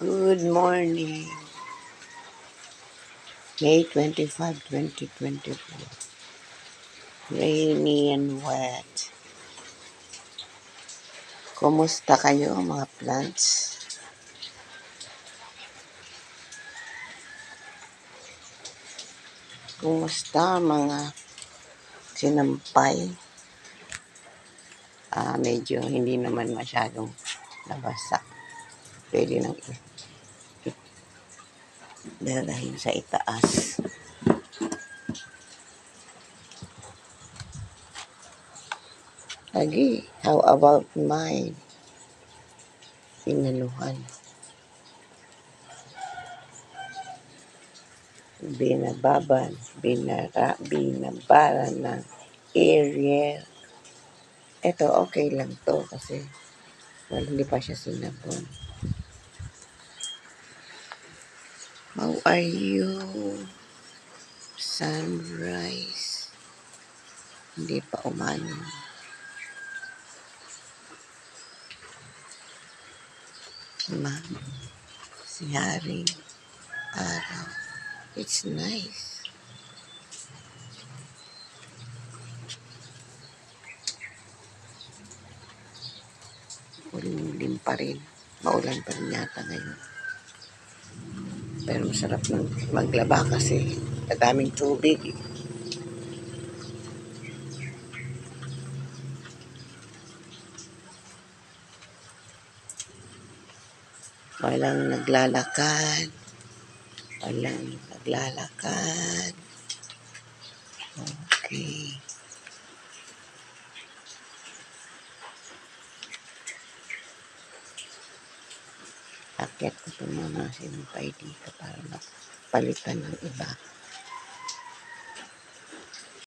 Good morning. May 25, 2024. Rainy and wet. Kumusta kayo mga plants? Kumusta mga sinampay? Medyo hindi naman masyadong nabasa. Pwede nang dalhin sa itaas. Lagi, how about mine? Inanuhan. Binabaran ng Ariel. Ito, okay lang to kasi hindi pa siya sinabon. How are you? Sunrise. Hindi pa umano. Si Haring Araw. It's nice. Ulim pa rin. Maulan pa rin yata ngayon. Pero masarap ng maglaba kasi madaming tubig. Walang naglalakad. Okay. Akyat ko itong mga sinampay dito para palitan ng iba.